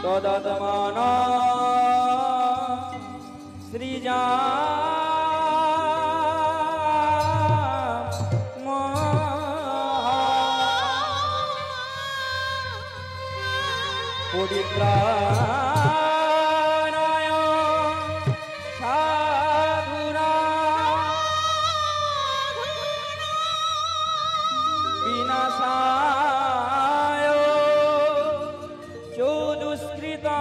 तदत्मना सृजा परित्राणाय साधुना विनाशाय चोदुष्कृता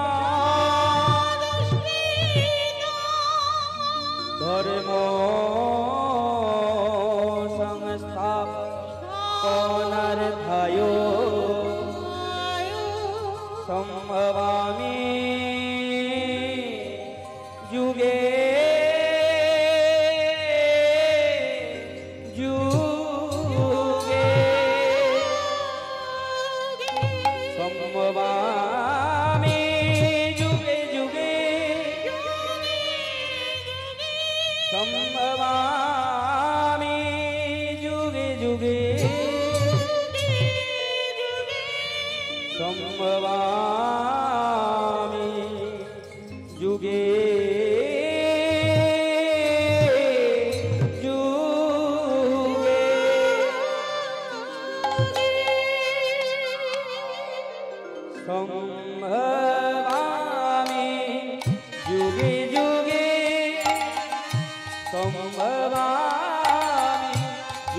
धर्म संस्थापनार्थाय संभवामि युगे युगे संभवामि युगे युगे संभवामि युगे युगे संभवामि युगे युगे संभवामि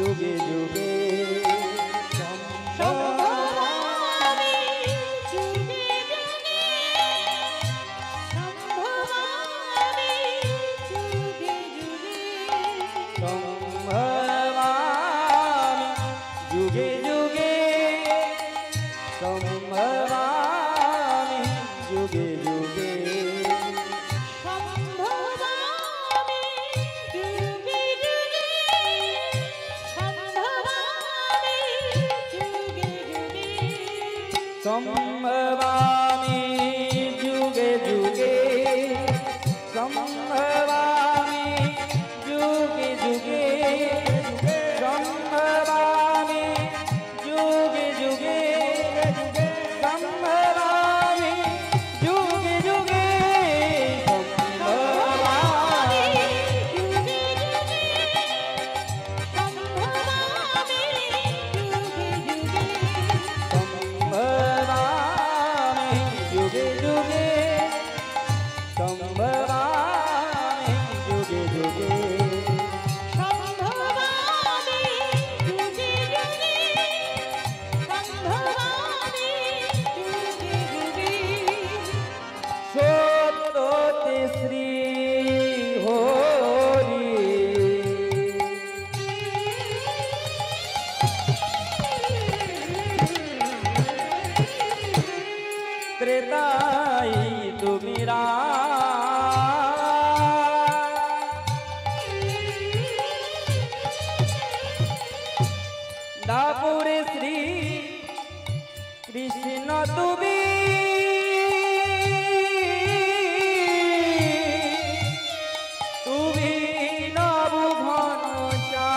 युगे युगे संभवामि युगे युगे संभवामि युगे युगे संभवामि युगे युगे संभवामि युगे युगे संभवामि युगे युगे त्रेताई तुमिरा दापुरे श्री कृष्ण तुमी तुमी नबु घनश्या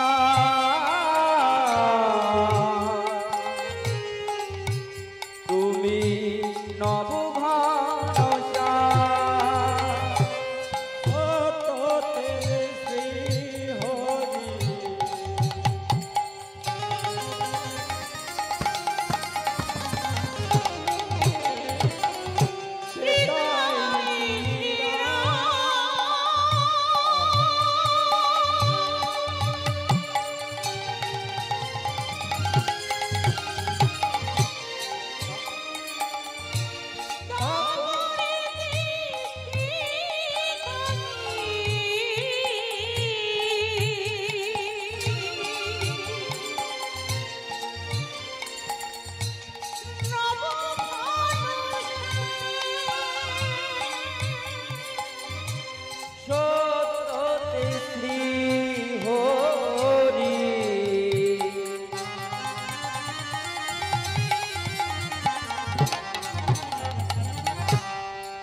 तुमी नबु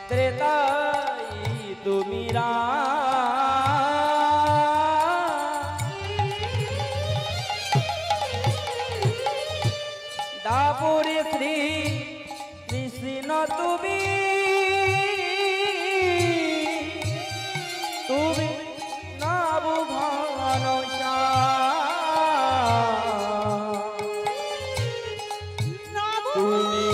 त्रेताई तुमिरा दापुरे श्री কৃষ্ণ তুমি তুমি নব ঘন তুমি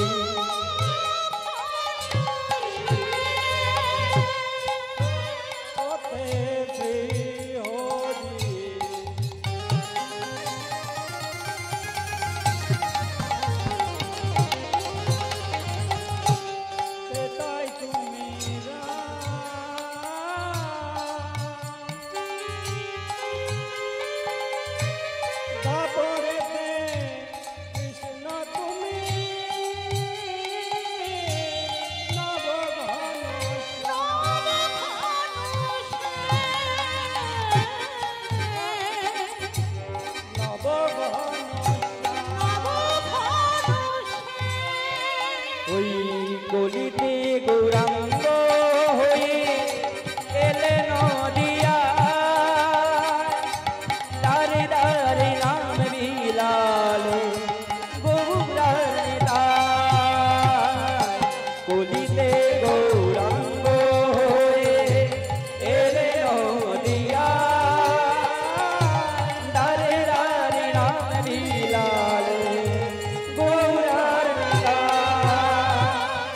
ওই কলিতে গৌরাঙ্গ হয়ে এলে নদিয়া দারে দারে নাম বিলালে গৌরাঙ্গ কলিতে গৌরাঙ্গ হয়ে এলে নদিয়া দারে দারে নাম বিলালে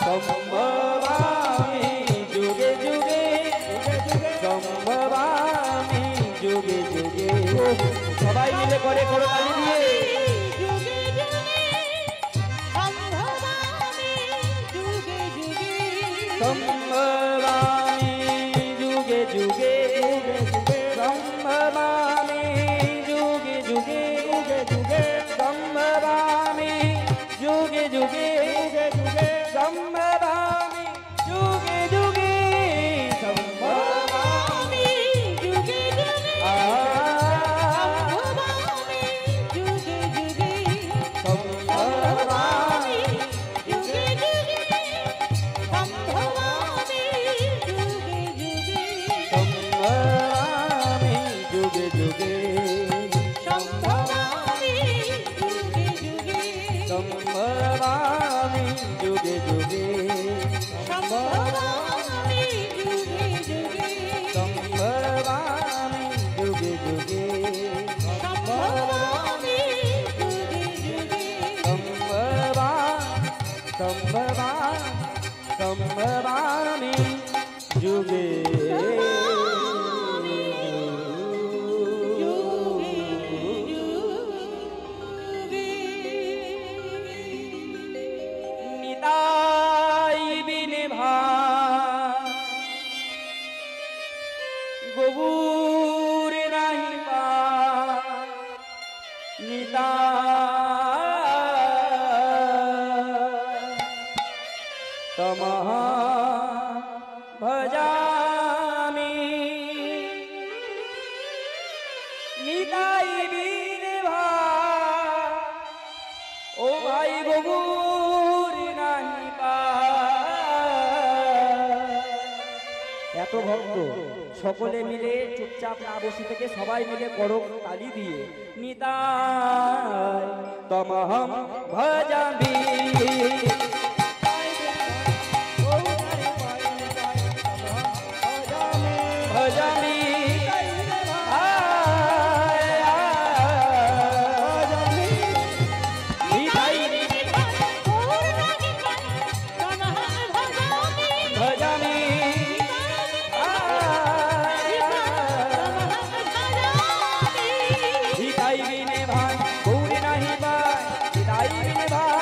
সম্ভবামি যুগে যুগে সম্ভবামি যুগে যুগে সবাই মিলে করে করতালি দিয়ে সম্ভবামি যুগে যুগে সম্ভবামি যুগে যুগে সম্ভবামি যুগে যুগে সম্ভবামি যুগে যুগে সম্ভবামি যুগে যুগে সম্ভবামি যুগে যুগে সম্ভবামি যুগে যুগে সম্ভবামি যুগে যুগে সম্ভবামি যুগে যুগে সম্ভবামি যুগে যুগে সম্ভবামি যুগে যুগে সম্ভবামি যুগে যুগে সম্ভবামি যুগে যুগে সম্ভবামি যুগে যুগে সম্ভবামি যুগে গবুর নাহি পা নিতা তমহ ভজামি নিতাই বীর ভা ও ভাই গবুর নাহি পা এত ভক্ত সকলে মিলে চুপচাপ না বসে থেকে সবাই মিলে করক তালি দিয়ে নিতাই তমহম ভজামি ভজামি भाई गौर नहीं भाई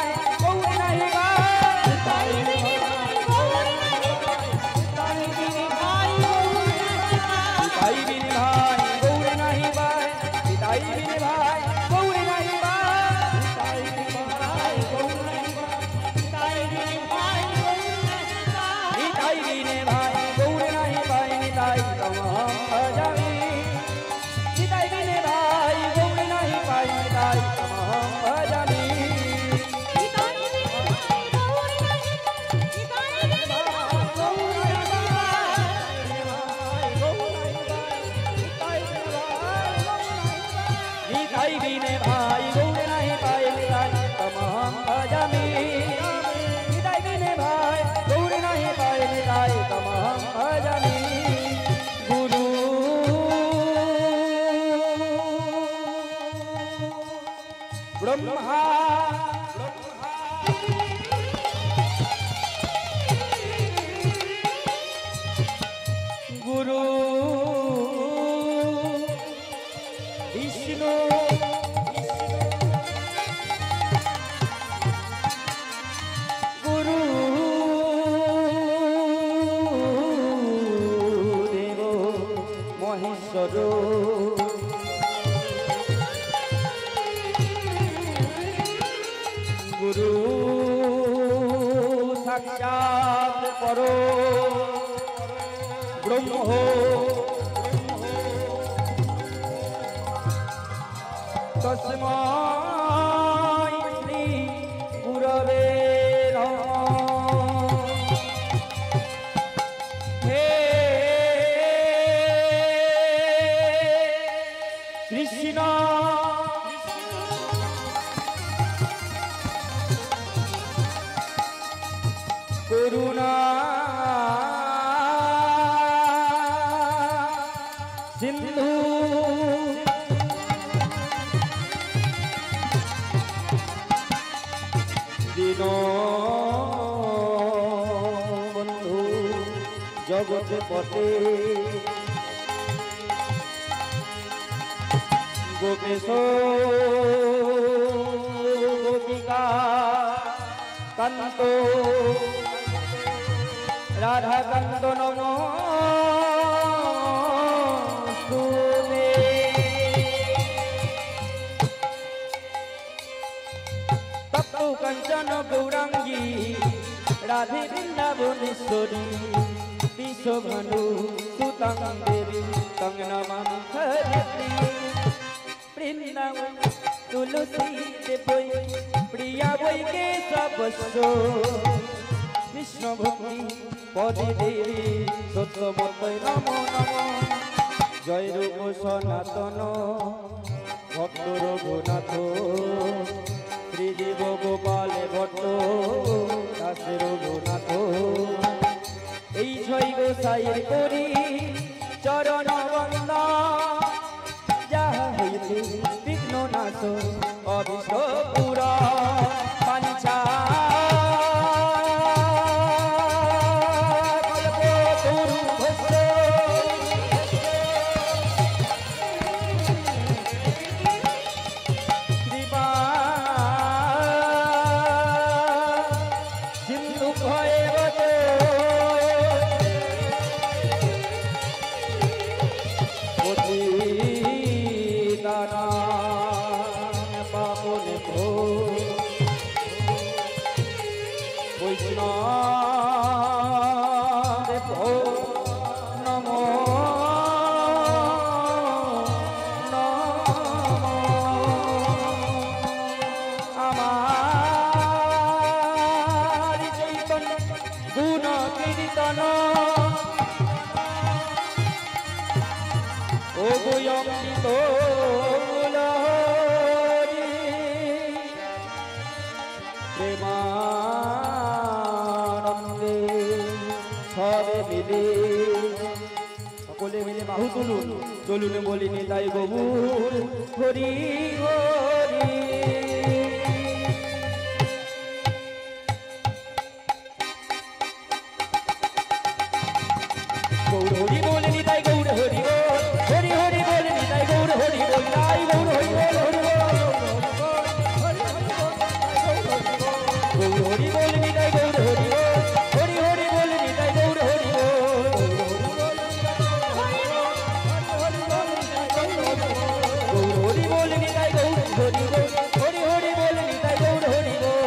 গুরু বিষ্ণু গুরু দেব মহেশ্বর গুরু সাক্ষাৎ পর ব্রহ্ম তস্मै শ্রী গুরবে নমঃ। হে কৃষ্ণ করুণা সিন্ধু দীন বন্ধু জগৎ পথে গোপেশ গোপিকা কান্ত রাধা কান্ত নমস্তুতে। তপ্ত কাঞ্চন গৌরাঙ্গী রাধে বৃন্দাবনেশ্বরী বিশ্বভানু সুতং দেবী তং নমামি হরিপ্রিয়ে। বৃন্দাবন তুলসী দেবৈ প্রিয়া বৈ কেশবস্য কৃষ্ণ ভক্তি পদে দেবী সত্যমতৈ নমো নমঃ। জয় রূপ সনাতন ভক্ত রঘুনাথ শ্রীদেব গোপাল ভট্ট দাস রঘুনাথ। এই ছয় গোসাইয়ের করি চরণ বন্দনা যাহা হইতে বিঘ্ন নাশ অবিষ্ট পুরা পাঞ্চা সকলে মিলে বাহু তুলুন চলুন বলি নিতাই গৌর হরি হরি। গৌর হরি বলে নিতাই গৌর হরি বল হরি হরি বলে নিতাই গৌর হরি বল তাই গৌর হরি বল হরি বল গৌর হরি বলে নিতাই গৌর হরি বল হরি হরি বলে নিতাই গৌর হরি বল হরি বল নিতাই গৌর হরি বল হরি হরি বল নিতাই গৌর হরি বল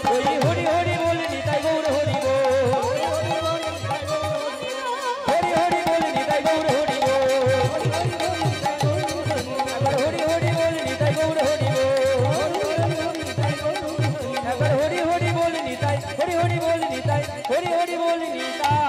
হরি হরি হরি বল নিতাই গৌর হরি বল হরি হরি বল নিতাই গৌর হরি বল হরি হরি বল নিতাই গৌর হরি বল হরি হরি বল নিতাই হরি হরি বল নিতাই হরি হরি বল নিতাই।